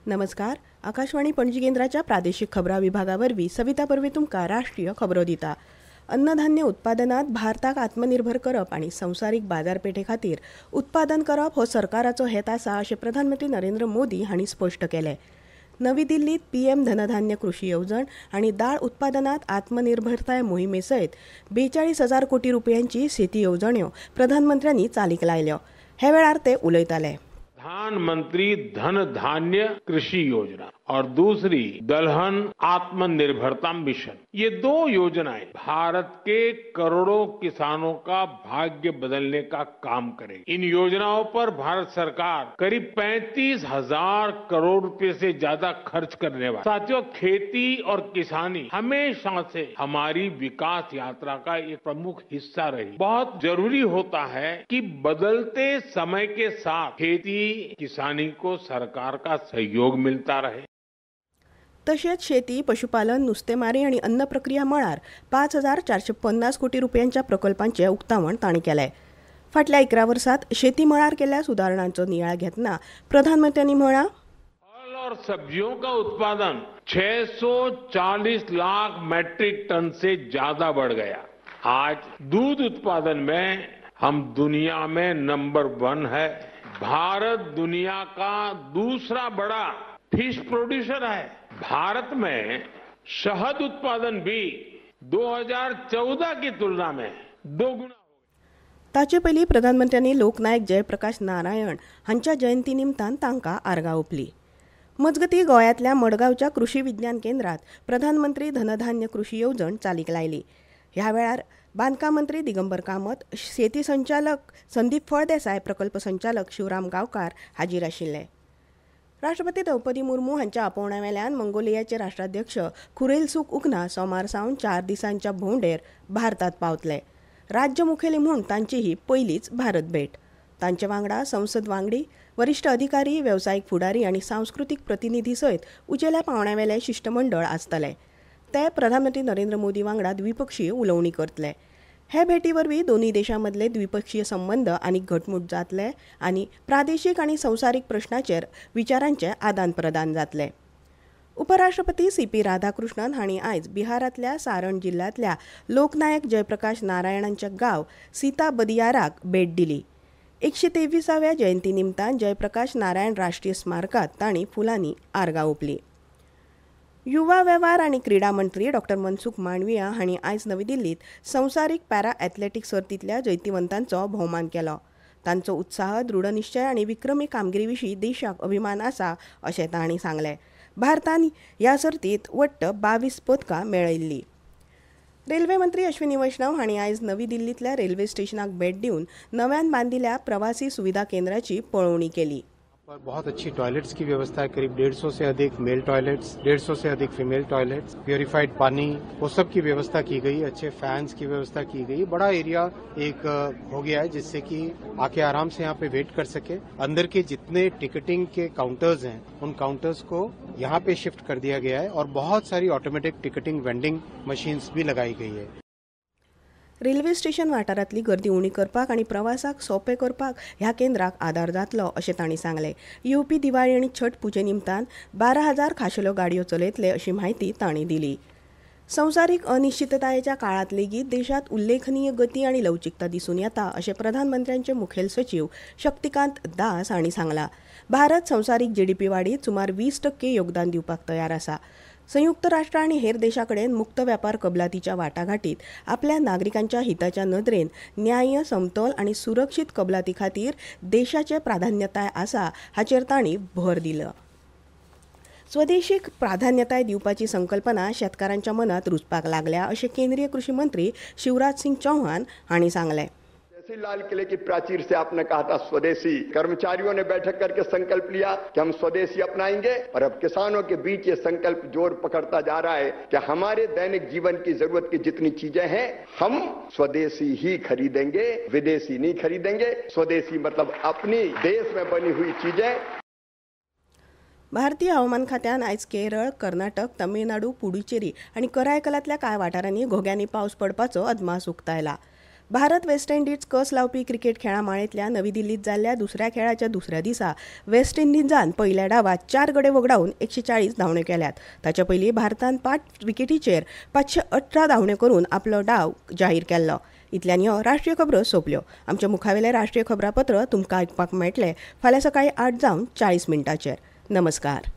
नमस्कार. आकाशवाणी पणजी केंद्राच्या प्रादेशिक खबरां विभागावरवीं सविता परवे तुमकां राष्ट्रीय खबरो दिता. अन्नधान्य उत्पादनात भारताक आत्मनिर्भर करप आनी संवसारीक बाजारपेठे खातीर उत्पादन करप हो सरकाराचो हेत आसा अशें प्रधानमंत्री नरेंद्र मोदी हांणी स्पश्ट केलें. नवी दिल्लीत पीएम धनधान्य कृषी येवजण आनी दाळ उत्पादनात आत्मनिर्भरताय मोहिमे सयत 42,000 कोटी रुपयांची शेती येवजण्यो प्रधानमंत्र्यांनी चालीक लायल्यो. हे वेळार ते उलयताले. प्रधानमंत्री धन धान्य कृषि योजना और दूसरी दलहन आत्मनिर्भरता मिशन, ये दो योजनाएं भारत के करोड़ों किसानों का भाग्य बदलने का काम करेगी. इन योजनाओं पर भारत सरकार करीब 35,000 करोड़ रुपए से ज्यादा खर्च करने वाली. साथियों, खेती और किसानी हमेशा से हमारी विकास यात्रा का एक प्रमुख हिस्सा रही. बहुत जरूरी होता है कि बदलते समय के साथ खेती किसानी को सरकार का सहयोग मिलता रहे. तशेंच शेती, पशुपालन, नुस्तेमारी आनी अन्न प्रक्रिया मळार 5,450 कोटी रुपयांच्या प्रकल्पांचे उक्तावण तांणी केलें. फाटल्या 11 वर्सांत शेती मळार केल्ल्या सुदारणांचो नियाळ घेतना प्रधानमंत्र्यांनी म्हळां, फल और सब्जियों का उत्पादन 640 लाख मैट्रिक टन से ज्यादा बढ़ गया. आज दूध उत्पादन में हम दुनिया में नंबर 1 है. भारत दुनिया का दूसरा बड़ा फिश प्रोड्यूसर है. भारत में शहद उत्पादन भी 2014 की तुलना में 2 गुना. ताचे पयलीं प्रधानमंत्र्यांनी लोकनायक जयप्रकाश नारायण हांच्या जयंती निमतान तांकां आर्गां ओंपलीं. मजगतीं गोंयांतल्या मडगांवच्या कृषी विज्ञान केंद्रात प्रधानमंत्री धनधान्य कृषी येवजण चालीक लायली. ह्या वेळार बांदकाम मंत्री दिगंबर कामत, शेती संचालक संदीप फळदेसाय, प्रकल्प संचालक शिवराम गांवकार हाजीर आशिल्ले. राष्ट्रपती द्रौपदी मुर्मू हांच्या आपोवण्यावेल्यान मंगोलियाचे राष्ट्राध्यक्ष खुरेलसूख उगना सोमार सावन 4 दिसांच्या भोंवडेर भारतांत पावतले. राज्य मुखेली म्हूण तांची ही पयलीच भारत भेट. तांचे वांगडा संसद वांगडी, वरिश्ठ अधिकारी, वेवसायीक फुडारी आनी सांस्कृतीक प्रतिनिधी सयत उंचेल्या पावंड्यावेले शिष्टमंडळ आसतले. ते प्रधानमंत्री नरेंद्र मोदी वांगडा द्विपक्षीय उलोवणी करतले. हे भेटी वरवीं दोनूय देशां मदले द्विपक्षीय संबंद आनीक घटमूट जातले आनी प्रादेशीक आनी संवसारीक प्रश्नांचेर विचारांचे आदान प्रदान जातले. उपराष्ट्रपती सीपी राधाकृष्णन हांणी आयज बिहारांतल्या सारण जिल्ल्यांतल्या लोकनायक जयप्रकाश नारायणांच्या गांव सीता बदियाराक भेट दिली. 123व्या जयंती निमतान जयप्रकाश नारायण राष्ट्रीय स्मारकात तांणी फुलांनी आर्गां ओंपलीं. युवा वेव्हार आनी क्रीडा मंत्री डॉ मनसुख मांडविया हांणी आयज नवी दिल्लीत संवसारीक पॅरा एथलेटीक सर्तींतल्या जैतिवंतांचो भोवमान केलो. तांचो उत्साह, दृढनिश्चय आनी विक्रमी कामगिरी विशीं देशाक अभिमान आसा अशें तांणी सांगलें. भारतान ह्या सर्तींत वट्ट 22 पदकां मेळयिल्लीं. रेल्वे मंत्री अश्विनी वैष्णव हांणी आयज नवी दिल्लींतल्या रेल्वे स्टेशनाक भेट दिवन नव्यान बांदिल्ल्या प्रवासी सुविधा केंद्राची पळोवणी केली. बहुत अच्छी टॉयलेट्स की व्यवस्था है. करीब 150 से अधिक मेल टॉयलेट्स, 150 से अधिक फीमेल टॉयलेट्स, प्योरीफाइड पानी, वो सब की व्यवस्था की गई. अच्छे फैंस की व्यवस्था की गई. बड़ा एरिया एक हो गया है जिससे कि आके आराम से यहाँ पे वेट कर सके. अंदर के जितने टिकटिंग के काउंटर्स हैं उन काउंटर्स को यहाँ पे शिफ्ट कर दिया गया है और बहुत सारी ऑटोमेटिक टिकटिंग वेंडिंग मशीन्स भी लगाई गई है. रेल्वे स्टेशन वाठारांतली गर्दी उणी करपाक आनी प्रवासाक सोंपें करपाक ह्या केंद्राक आदार जातलो अशें तांणी सांगलें. येवपी दिवाळी आनी छठ पुजे निमतान 12,000 खाशेल्यो गाडयो चलयतले अशी माहिती तांणी दिली. संवसारीक अनिश्चिततायेच्या काळांत लेगीत देशांत उल्लेखनीय गती आनी लवचिकता दिसून येता अशें प्रधानमंत्र्यांचे मुखेल सचीव शक्तिकांत दास हांणी सांगलां. भारत संवसारीक जीडीपी वाडीत सुमार 20% योगदान दिवपाक तयार आसा. संयुक्त राष्ट्र आनी हेर देशांकडेन मुक्त वेपार कबलातीच्या वाटाघाटीत आपल्या नागरिकांच्या हिताच्या नदरेन न्याय, समतोल आनी सुरक्षीत कबलाती खातीर देशाचे प्राधान्यताय आसा हाचेर तांणी भर दिलो. स्वदेशीक प्राधान्यताय दिवपाची संकल्पना शेतकारांच्या मनात रुजपाक लागल्या अशें केंद्रीय कृषी मंत्री शिवराज सिंग चौहान हांणी सांगलें. जैसे लाल किले की प्राचीर से आपने कहा था स्वदेशी, कर्मचारियों ने बैठक करके संकल्प लिया कि हम स्वदेशी अपनाएंगे और अब किसानों के बीच ये संकल्प जोर पकड़ता जा रहा है कि हमारे दैनिक जीवन की जरूरत की जितनी चीजें हैं हम स्वदेशी ही खरीदेंगे, विदेशी नहीं खरीदेंगे. स्वदेशी मतलब अपनी देश में बनी हुई चीजें. भारतीय हवामान खात्यान आयज केरळ, कर्नाटक, तमिळनाडू, पुडुचेरी आनी करायकलांतल्या कांय वाठारांनी घोग्यांनी पावस पडपाचो अदमास उक्तायला. भारत वेस्ट इंडीज कस लावपी क्रिकेट खेळा माळेंतल्या नवी दिल्लीत जाल्ल्या दुसऱ्या खेळाच्या दुसऱ्या दिसा वेस्ट इंडिजान पयल्या डावात 4 गडे वगडावन 140 धांवड्यो केल्यात. ताचे पयलीं भारतान 5 विकेटीचेर 518 धांवड्यो करून आपलो डाव जाहीर केल्लो. इतल्यान ह्यो राष्ट्रीय खबरो सोंपल्यो. आमच्या मुखावेलें राष्ट्रीय खबरापत्र तुमकां आयकपाक मेळटलें फाल्यां सकाळीं 8:40 नमस्कार.